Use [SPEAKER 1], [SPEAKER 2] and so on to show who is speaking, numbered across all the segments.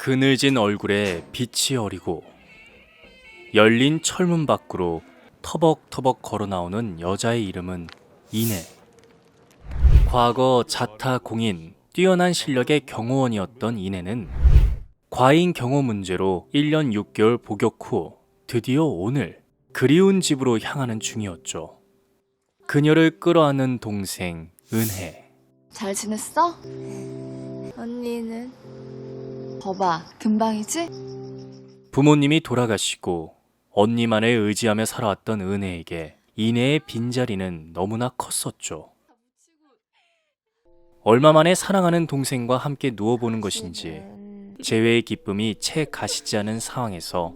[SPEAKER 1] 그늘진 얼굴에 빛이 어리고 열린 철문 밖으로 터벅터벅 걸어 나오는 여자의 이름은 이내. 과거 자타 공인 뛰어난 실력의 경호원이었던 이내는 과잉 경호 문제로 1년 6개월 복역 후 드디어 오늘 그리운 집으로 향하는 중이었죠. 그녀를 끌어안는 동생 은혜.
[SPEAKER 2] 잘 지냈어? 언니는? 거봐, 금방이지?
[SPEAKER 1] 부모님이 돌아가시고 언니만을 의지하며 살아왔던 은혜에게 이내의 빈자리는 너무나 컸었죠. 얼마 만에 사랑하는 동생과 함께 누워보는 것인지 재회의 기쁨이 채 가시지 않은 상황에서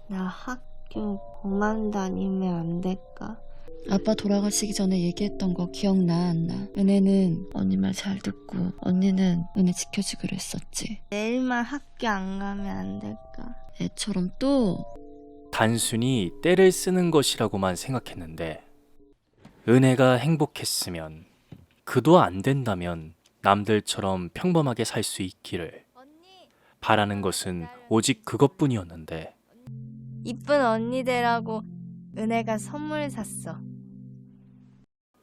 [SPEAKER 3] 나 학교 그만 다니면 안 될까?
[SPEAKER 2] 아빠 돌아가시기 전에 얘기했던 거 기억나 안 나? 은혜는 언니 말 잘 듣고 언니는 은혜 지켜주기로 했었지.
[SPEAKER 3] 내일만 학교 안 가면 안 될까?
[SPEAKER 2] 애처럼 또
[SPEAKER 1] 단순히 때를 쓰는 것이라고만 생각했는데 은혜가 행복했으면 그도 안 된다면 남들처럼 평범하게 살 수 있기를 바라는 것은 오직 그것뿐이었는데
[SPEAKER 3] 이쁜 언니 되라고 은혜가 선물 샀어.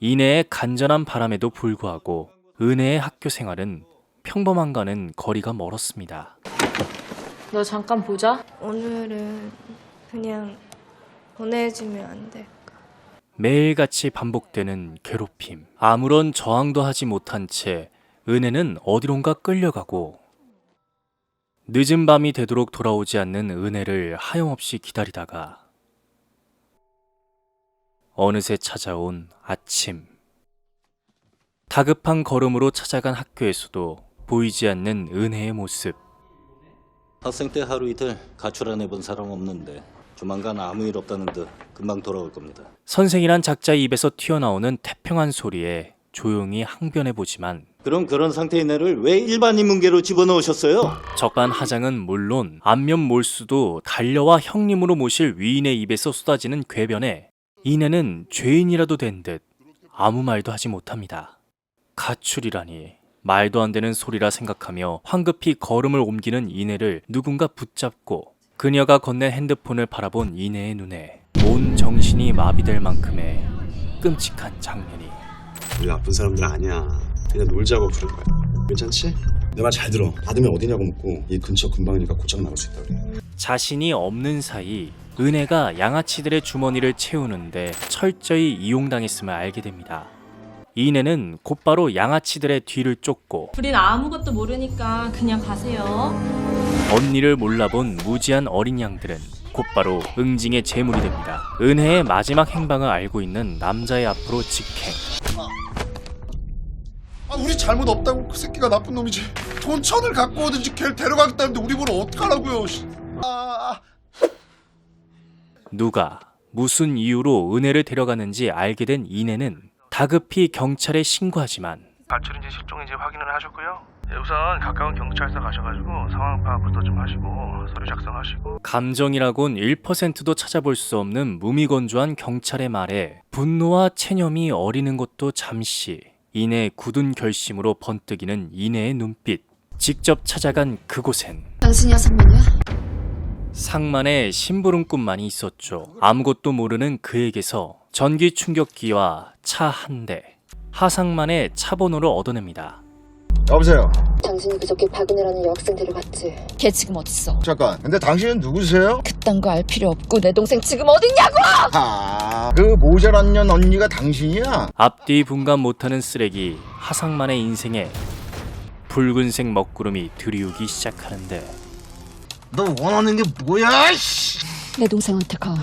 [SPEAKER 1] 이내의 간절한 바람에도 불구하고 은혜의 학교 생활은 평범한가는 거리가 멀었습니다.
[SPEAKER 4] 너 잠깐 보자.
[SPEAKER 3] 오늘은 그냥 보내주면 안 될까?
[SPEAKER 1] 매일같이 반복되는 괴롭힘. 아무런 저항도 하지 못한 채 은혜는 어디론가 끌려가고 늦은 밤이 되도록 돌아오지 않는 은혜를 하염없이 기다리다가 어느새 찾아온 아침. 다급한 걸음으로 찾아간 학교에서도 보이지 않는 은혜의 모습.
[SPEAKER 5] 학생 때 하루 이틀 가출 안 해본 사람 없는데 조만간 아무 일 없다는 듯 금방 돌아올 겁니다.
[SPEAKER 1] 선생이란 작자의 입에서 튀어나오는 태평한 소리에 조용히 항변해보지만
[SPEAKER 5] 그럼 그런 상태인 애를 왜 일반 인문계로 집어넣으셨어요?
[SPEAKER 1] 적반 하장은 물론 안면 몰수도 달려와 형님으로 모실 위인의 입에서 쏟아지는 궤변에 이내는 죄인이라도 된 듯 아무 말도 하지 못합니다. 가출이라니 말도 안 되는 소리라 생각하며 황급히 걸음을 옮기는 이내를 누군가 붙잡고 그녀가 건넨 핸드폰을 바라본 이내의 눈에 온 정신이 마비될 만큼의 끔찍한 장면이.
[SPEAKER 6] 우리 나쁜 사람들 아니야. 그냥 놀자고 부른 거야. 괜찮지? 내 말 잘 들어. 받으면 어디냐고 묻고 이 근처 근방이니까 곧장 나올 수 있다 그래.
[SPEAKER 1] 자신이 없는 사이 은혜가 양아치들의 주머니를 채우는데 철저히 이용당했음을 알게 됩니다. 이내는 곧바로 양아치들의 뒤를 쫓고
[SPEAKER 4] 우린 아무것도 모르니까 그냥 가세요.
[SPEAKER 1] 언니를 몰라본 무지한 어린 양들은 곧바로 응징의 제물이 됩니다. 은혜의 마지막 행방을 알고 있는 남자의 앞으로 직행.
[SPEAKER 7] 우리 잘못 없다고 그 새끼가 나쁜 놈이지. 돈 1,000을 갖고 오든지 걔를 데려가겠다는데 우리 보러 어떡하라고요.
[SPEAKER 1] 누가 무슨 이유로 은혜를 데려가는지 알게 된 이내는 다급히 경찰에 신고하지만
[SPEAKER 8] 가출인지 실종인지 확인을 하셨고요. 우선 가까운 경찰서 가셔가지고 상황 파악부터 좀 하시고 서류 작성하시고.
[SPEAKER 1] 감정이라곤 1%도 찾아볼 수 없는 무미건조한 경찰의 말에 분노와 체념이 어리는 것도 잠시. 이내의 굳은 결심으로 번뜩이는 이내의 눈빛. 직접 찾아간 그곳엔
[SPEAKER 2] 당신이 하상만이야?
[SPEAKER 1] 상만의 심부름꾼만이 있었죠. 아무것도 모르는 그에게서 전기 충격기와 차 한 대, 하상만의 차 번호를 얻어냅니다.
[SPEAKER 7] 여보세요.
[SPEAKER 9] 당신이 그저께 박은혜라는 여학생 데려갔지?
[SPEAKER 2] 걔 지금 어딨어?
[SPEAKER 7] 잠깐. 근데 당신은 누구세요?
[SPEAKER 2] 그딴 거 알 필요 없고 내 동생 지금 어딨냐고!
[SPEAKER 7] 그 모자란 년 언니가 당신이야?
[SPEAKER 1] 앞뒤 분간 못하는 쓰레기 하상만의 인생에 붉은색 먹구름이 들이우기 시작하는데
[SPEAKER 6] 너 원하는 게 뭐야?
[SPEAKER 2] 내 동생한테 가.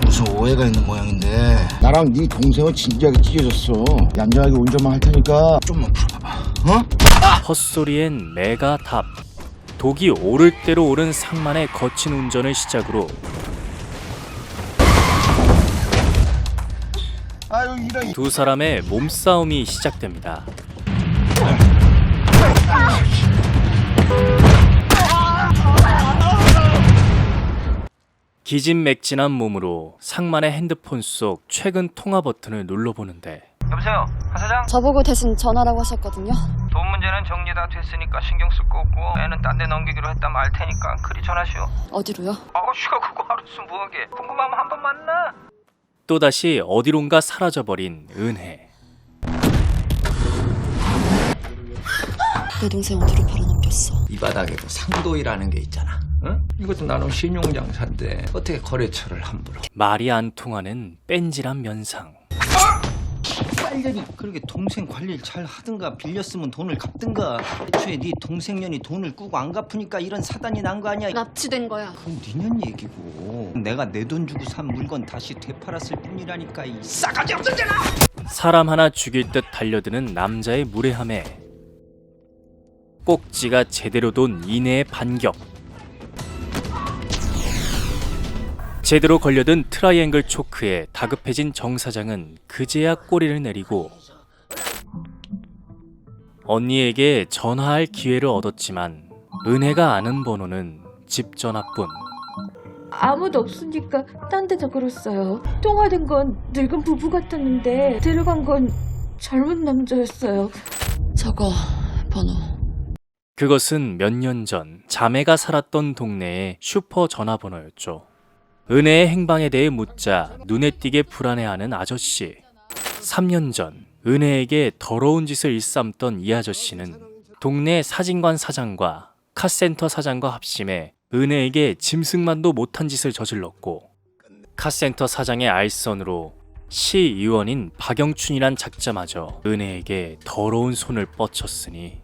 [SPEAKER 6] 무슨 오해가 있는 모양인데. 나랑 네 동생은 진지하게 찢어졌어. 얌전하게 운전만 할 테니까 좀만 풀어봐봐. 어?
[SPEAKER 1] 헛소리엔 매가 답. 독이 오를 대로 오른 상만의 거친 운전을 시작으로
[SPEAKER 7] 아유 이런.
[SPEAKER 1] 두 사람의 몸싸움이 시작됩니다. 기진맥진한 몸으로 상만의 핸드폰 속 최근 통화 버튼을 눌러보는데
[SPEAKER 8] 여보세요, 한 사장?
[SPEAKER 2] 저보고 대신 전화라고 하셨거든요.
[SPEAKER 8] 돈 문제는 정리 다 됐으니까 신경 쓸 거 없고 애는 딴 데 넘기기로 했다면 알 테니까 그리 전하시오.
[SPEAKER 2] 어디로요?
[SPEAKER 8] 아가씨가 그거 알았어 뭐하게. 궁금하면 한번 만나.
[SPEAKER 1] 또다시 어디론가 사라져버린 은혜.
[SPEAKER 2] 내 동생 어디로 팔아넘겼어?
[SPEAKER 10] 이 바닥에도 상도이라는 게 있잖아. 응? 이것도 나름 신용장사인데 어떻게 거래처를 함부로?
[SPEAKER 1] 말이 안 통하는 뺀질한 면상.
[SPEAKER 10] 빨년이 그렇게 동생 관리를 잘 하든가 빌렸으면 돈을 갚든가. 애초에 네 동생년이 돈을 꾸고 안 갚으니까 이런 사단이 난 거 아니야.
[SPEAKER 2] 납치된 거야.
[SPEAKER 10] 그건 니년 얘기고 내가 내 돈 주고 산 물건 다시 되팔았을 뿐이라니까 이 싸가지 없는 잖아.
[SPEAKER 1] 사람 하나 죽일 듯 달려드는 남자의 무례함에 꼭지가 제대로 돈 이내의 반격. 제대로 걸려든 트라이앵글 초크에 다급해진 정 사장은 그제야 꼬리를 내리고 언니에게 전화할 기회를 얻었지만 은혜가 아는 번호는 집 전화뿐.
[SPEAKER 4] 아무도 없으니까 딴 데다 걸었어요. 통화된 건 늙은 부부 같았는데 데려간 건 젊은 남자였어요.
[SPEAKER 2] 저거 번호.
[SPEAKER 1] 그것은 몇 년 전 자매가 살았던 동네의 슈퍼 전화번호였죠. 은혜의 행방에 대해 묻자 눈에 띄게 불안해하는 아저씨. 3년 전 은혜에게 더러운 짓을 일삼던 이 아저씨는 동네 사진관 사장과 카센터 사장과 합심해 은혜에게 짐승만도 못한 짓을 저질렀고 카센터 사장의 알선으로 시의원인 박영춘이란 작자마저 은혜에게 더러운 손을 뻗쳤으니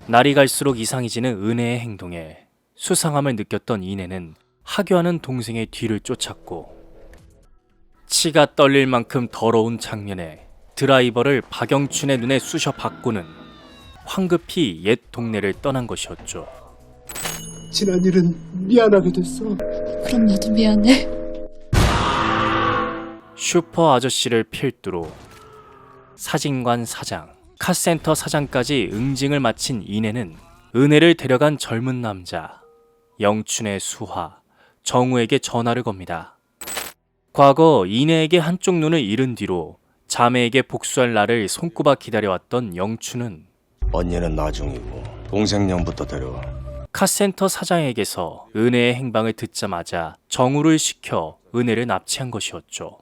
[SPEAKER 1] 날이 갈수록 이상해지는 은혜의 행동에 수상함을 느꼈던 이내는 하교하는 동생의 뒤를 쫓았고 치가 떨릴 만큼 더러운 장면에 드라이버를 박영춘의 눈에 쑤셔 받고는 황급히 옛 동네를 떠난 것이었죠.
[SPEAKER 7] 지난 일은 미안하게 됐어.
[SPEAKER 2] 그럼 나도 미안해.
[SPEAKER 1] 슈퍼 아저씨를 필두로 사진관 사장, 카센터 사장까지 응징을 마친 이내는 은혜를 데려간 젊은 남자 영춘의 수하 정우에게 전화를 겁니다. 과거 이내에게 한쪽 눈을 잃은 뒤로 자매에게 복수할 날을 손꼽아 기다려왔던 영춘은
[SPEAKER 6] 언니는 나중이고 동생년부터 데려와.
[SPEAKER 1] 카센터 사장에게서 은혜의 행방을 듣자마자 정우를 시켜 은혜를 납치한 것이었죠.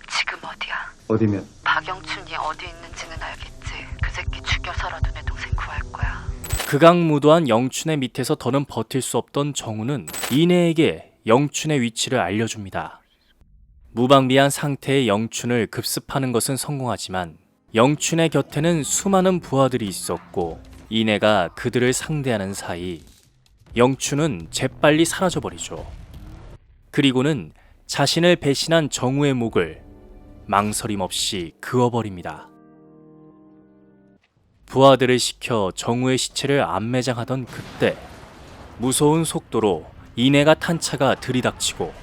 [SPEAKER 11] 지금 어디야?
[SPEAKER 10] 어디면?
[SPEAKER 11] 박영춘이 어디 있는지는 알겠지. 그 새끼 죽여서라도 내 동생 구할 거야.
[SPEAKER 1] 극악무도한 영춘의 밑에서 더는 버틸 수 없던 정우는 이내에게 영춘의 위치를 알려줍니다. 무방비한 상태의 영춘을 급습하는 것은 성공하지만 영춘의 곁에는 수많은 부하들이 있었고 이내가 그들을 상대하는 사이 영춘은 재빨리 사라져버리죠. 그리고는 자신을 배신한 정우의 목을 망설임 없이 그어버립니다. 부하들을 시켜 정우의 시체를 안매장하던 그때 무서운 속도로 이내가 탄 차가 들이닥치고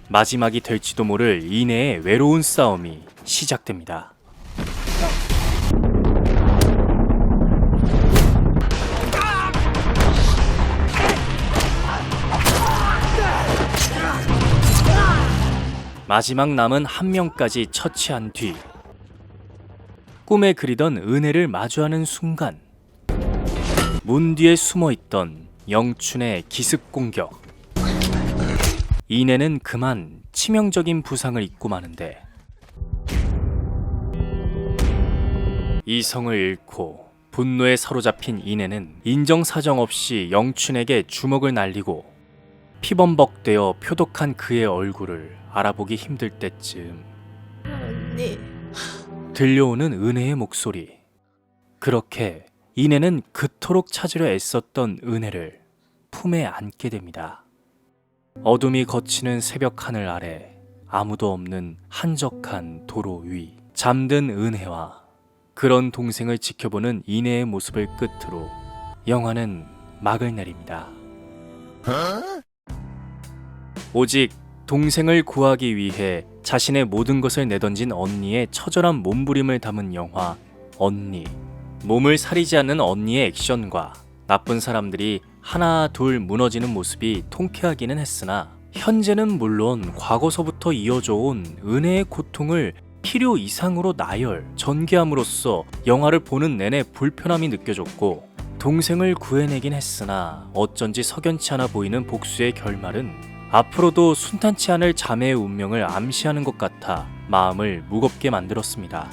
[SPEAKER 1] 마지막이 될지도 모를 이내의 외로운 싸움이 시작됩니다. 마지막 남은 한 명까지 처치한 뒤 꿈에 그리던 은혜를 마주하는 순간 문 뒤에 숨어있던 영춘의 기습 공격. 이내는 그만 치명적인 부상을 입고 마는데 이성을 잃고 분노에 사로잡힌 이내는 인정사정 없이 영춘에게 주먹을 날리고 피범벅되어 표독한 그의 얼굴을 알아보기 힘들 때쯤
[SPEAKER 4] 언니.
[SPEAKER 1] 들려오는 은혜의 목소리. 그렇게 이내는 그토록 찾으려 애썼던 은혜를 품에 안게 됩니다. 어둠이 거치는 새벽 하늘 아래 아무도 없는 한적한 도로 위 잠든 은혜와 그런 동생을 지켜보는 이내의 모습을 끝으로 영화는 막을 내립니다. 오직 동생을 구하기 위해 자신의 모든 것을 내던진 언니의 처절한 몸부림을 담은 영화 언니. 몸을 사리지 않는 언니의 액션과 나쁜 사람들이 하나 둘 무너지는 모습이 통쾌하기는 했으나 현재는 물론 과거서부터 이어져 온 은혜의 고통을 필요 이상으로 나열, 전개함으로써 영화를 보는 내내 불편함이 느껴졌고 동생을 구해내긴 했으나 어쩐지 석연치 않아 보이는 복수의 결말은 앞으로도 순탄치 않을 자매의 운명을 암시하는 것 같아 마음을 무겁게 만들었습니다.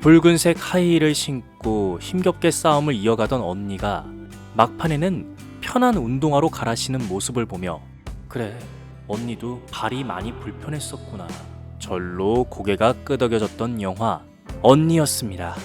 [SPEAKER 1] 붉은색 하이힐을 신고 힘겹게 싸움을 이어가던 언니가 막판에는 편한 운동화로 갈아신는 모습을 보며 그래, 언니도 발이 많이 불편했었구나. 절로 고개가 끄덕여졌던 영화 언니였습니다.